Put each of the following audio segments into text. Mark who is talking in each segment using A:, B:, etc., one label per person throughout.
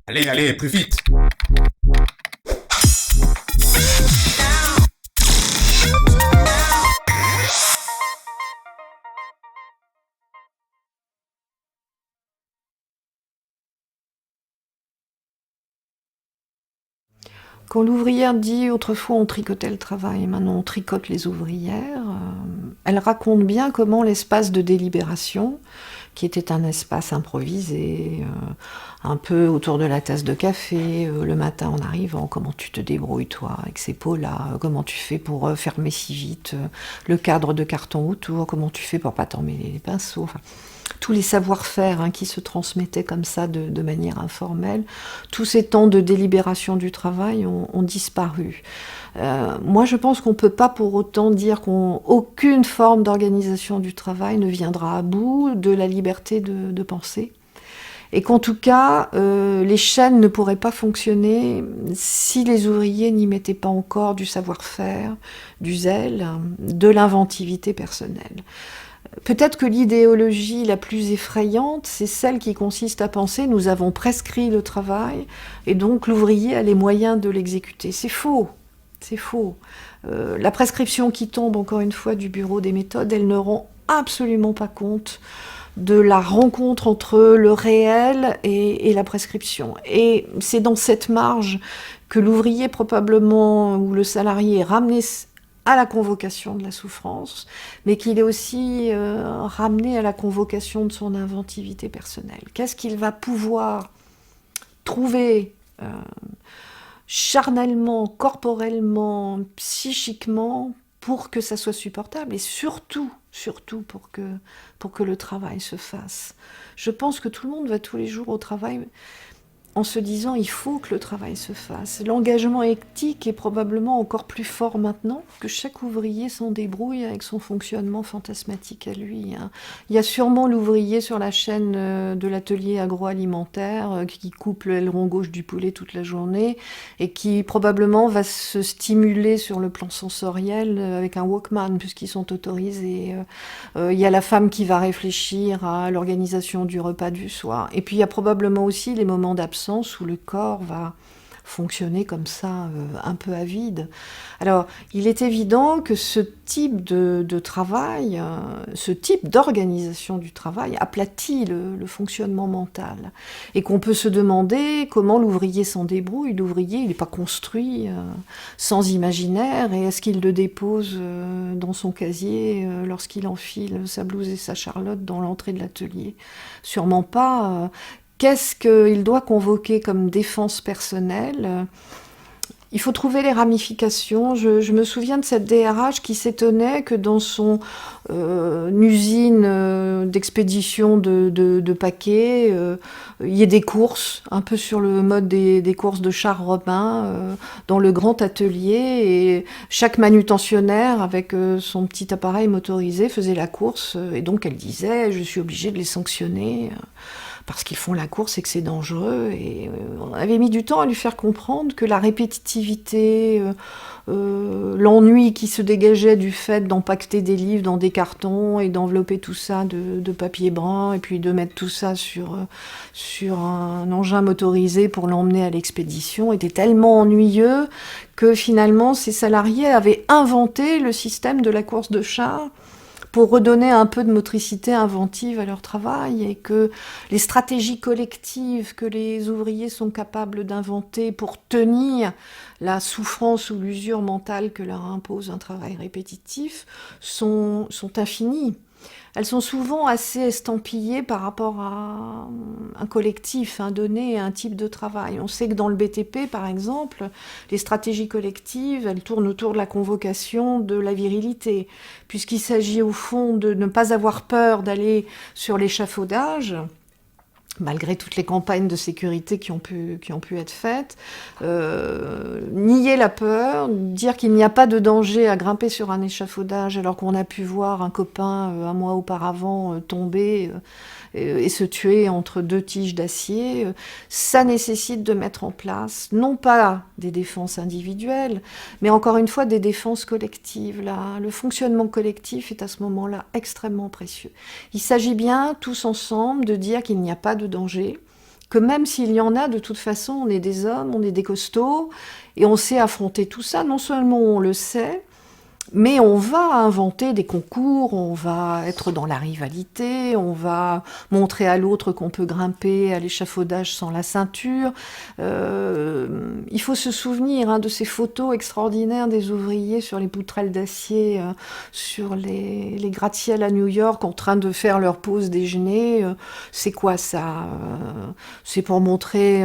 A: Allez, allez, plus vite.
B: Quand l'ouvrière dit autrefois on tricotait le travail et maintenant on tricote les ouvrières, elle raconte bien comment l'espace de délibération, qui était un espace improvisé, un peu autour de la tasse de café, le matin en arrivant, comment tu te débrouilles toi avec ces pots-là, comment tu fais pour fermer si vite, le cadre de carton autour, comment tu fais pour pas t'emmêler les pinceaux, enfin, tous les savoir-faire qui se transmettaient comme ça de manière informelle, tous ces temps de délibération du travail ont disparu. Moi, je pense qu'on ne peut pas pour autant dire qu'aucune forme d'organisation du travail ne viendra à bout de la liberté de penser. Et qu'en tout cas, les chaînes ne pourraient pas fonctionner si les ouvriers n'y mettaient pas encore du savoir-faire, du zèle, de l'inventivité personnelle. Peut-être que l'idéologie la plus effrayante, c'est celle qui consiste à penser nous avons prescrit le travail et donc l'ouvrier a les moyens de l'exécuter. C'est faux. C'est faux. La prescription qui tombe, encore une fois, du bureau des méthodes, elle ne rend absolument pas compte de la rencontre entre le réel et la prescription. Et c'est dans cette marge que l'ouvrier probablement, ou le salarié est ramené à la convocation de la souffrance, mais qu'il est aussi ramené à la convocation de son inventivité personnelle. Qu'est-ce qu'il va pouvoir trouver charnellement, corporellement, psychiquement, pour que ça soit supportable, et surtout pour que le travail se fasse. Je pense que tout le monde va tous les jours au travail en se disant il faut que le travail se fasse. L'engagement éthique est probablement encore plus fort maintenant, que chaque ouvrier s'en débrouille avec son fonctionnement fantasmatique à lui. Il y a sûrement l'ouvrier sur la chaîne de l'atelier agroalimentaire qui coupe le aileron gauche du poulet toute la journée et qui probablement va se stimuler sur le plan sensoriel avec un Walkman puisqu'ils sont autorisés. Il y a la femme qui va réfléchir à l'organisation du repas du soir. Et puis il y a probablement aussi les moments d'absence où le corps va fonctionner comme ça, un peu à vide. Alors, il est évident que ce type de travail, ce type d'organisation du travail aplatit le fonctionnement mental. Et qu'on peut se demander comment l'ouvrier s'en débrouille. L'ouvrier, il n'est pas construit sans imaginaire, et est-ce qu'il le dépose dans son casier lorsqu'il enfile sa blouse et sa charlotte dans l'entrée de l'atelier? Sûrement pas. Qu'est-ce qu'il doit convoquer comme défense personnelle? Il faut trouver les ramifications. Je me souviens de cette DRH qui s'étonnait que dans son usine d'expédition de paquets, il y ait des courses, un peu sur le mode des courses de chars romains, dans le grand atelier. Et chaque manutentionnaire, avec son petit appareil motorisé, faisait la course. Et donc elle disait, je suis obligée de les sanctionner parce qu'ils font la course et que c'est dangereux. Et on avait mis du temps à lui faire comprendre que la répétitivité, l'ennui qui se dégageait du fait d'empaqueter des livres dans des cartons et d'envelopper tout ça de papier brun et puis de mettre tout ça sur un engin motorisé pour l'emmener à l'expédition était tellement ennuyeux que finalement ces salariés avaient inventé le système de la course de chars pour redonner un peu de motricité inventive à leur travail, et que les stratégies collectives que les ouvriers sont capables d'inventer pour tenir la souffrance ou l'usure mentale que leur impose un travail répétitif sont infinies. Elles sont souvent assez estampillées par rapport à un collectif, un donné, un type de travail. On sait que dans le BTP, par exemple, les stratégies collectives, elles tournent autour de la convocation de la virilité, puisqu'il s'agit au fond de ne pas avoir peur d'aller sur l'échafaudage, malgré toutes les campagnes de sécurité qui ont pu être faites, nier la peur, dire qu'il n'y a pas de danger à grimper sur un échafaudage alors qu'on a pu voir un copain un mois auparavant tomber et se tuer entre deux tiges d'acier, ça nécessite de mettre en place non pas des défenses individuelles, mais encore une fois des défenses collectives. Là, le fonctionnement collectif est à ce moment-là extrêmement précieux. Il s'agit bien tous ensemble de dire qu'il n'y a pas de danger, Que même s'il y en a, de toute façon, on est des hommes, on est des costauds, et on sait affronter tout ça. Non seulement on le sait, mais on va inventer des concours, on va être dans la rivalité, on va montrer à l'autre qu'on peut grimper à l'échafaudage sans la ceinture. Il faut se souvenir de ces photos extraordinaires des ouvriers sur les poutrelles d'acier, sur les gratte-ciel à New York, en train de faire leur pause déjeuner. C'est quoi ça? C'est pour montrer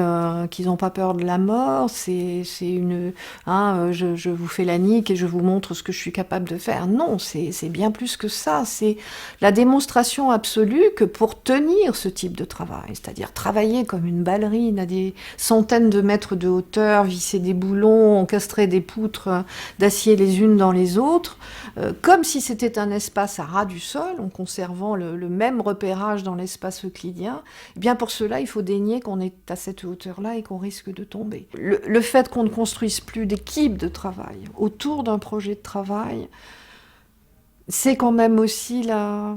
B: qu'ils n'ont pas peur de la mort. C'est une... je vous fais la nique et je vous montre ce que je suis capable de faire. Non, c'est bien plus que ça. C'est la démonstration absolue que pour tenir ce type de travail, c'est-à-dire travailler comme une ballerine à des centaines de mètres de hauteur, visser des boulons, encastrer des poutres d'acier les unes dans les autres, comme si c'était un espace à ras du sol, en conservant le même repérage dans l'espace euclidien, eh bien pour cela, il faut dénier qu'on est à cette hauteur-là et qu'on risque de tomber. Le fait qu'on ne construise plus d'équipe de travail autour d'un projet de travail, c'est quand même aussi la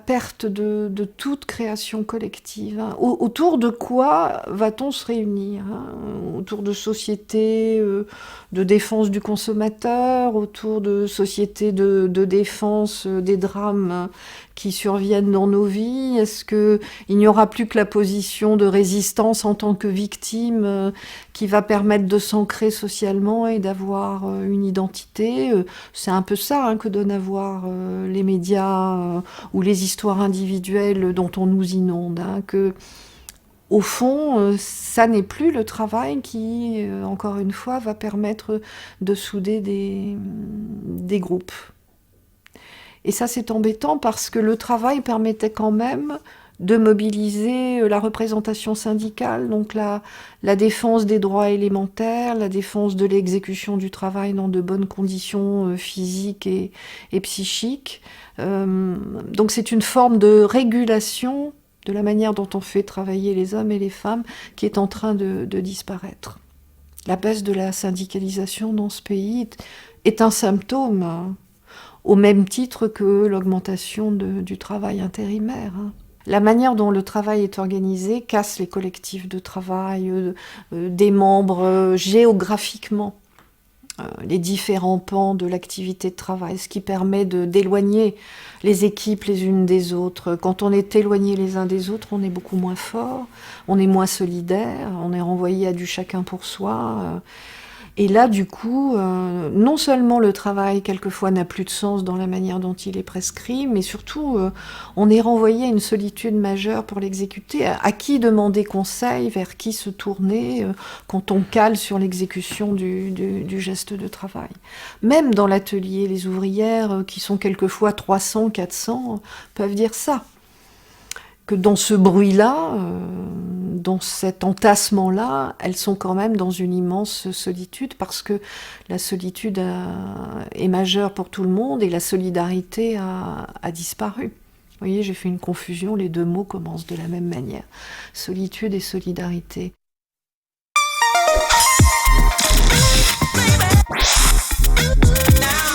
B: perte de toute création collective. Autour de quoi va-t-on se réunir? Autour de sociétés de défense du consommateur, autour de sociétés de défense des drames qui surviennent dans nos vies? Est-ce qu'il n'y aura plus que la position de résistance en tant que victime qui va permettre de s'ancrer socialement et d'avoir une identité? C'est un peu ça que donnent à voir les médias ou les histoires individuelles dont on nous inonde. Que, au fond, ça n'est plus le travail qui, encore une fois, va permettre de souder des groupes. Et ça, c'est embêtant parce que le travail permettait quand même de mobiliser la représentation syndicale, donc la défense des droits élémentaires, la défense de l'exécution du travail dans de bonnes conditions physiques et psychiques. Donc c'est une forme de régulation de la manière dont on fait travailler les hommes et les femmes qui est en train de disparaître. La baisse de la syndicalisation dans ce pays est un symptôme, au même titre que l'augmentation du travail intérimaire. La manière dont le travail est organisé casse les collectifs de travail, démembre géographiquement les différents pans de l'activité de travail, ce qui permet d'éloigner les équipes les unes des autres. Quand on est éloigné les uns des autres, on est beaucoup moins fort, on est moins solidaire, on est renvoyé à du chacun pour soi. Et là, du coup, non seulement le travail, quelquefois, n'a plus de sens dans la manière dont il est prescrit, mais surtout, on est renvoyé à une solitude majeure pour l'exécuter. À qui demander conseil, vers qui se tourner quand on cale sur l'exécution du geste de travail. Même dans l'atelier, les ouvrières, qui sont quelquefois 300, 400, peuvent dire ça. Que dans ce bruit-là, dans cet entassement-là, elles sont quand même dans une immense solitude parce que la solitude est majeure pour tout le monde et la solidarité a disparu. Vous voyez, j'ai fait une confusion, les deux mots commencent de la même manière. Solitude et solidarité. Now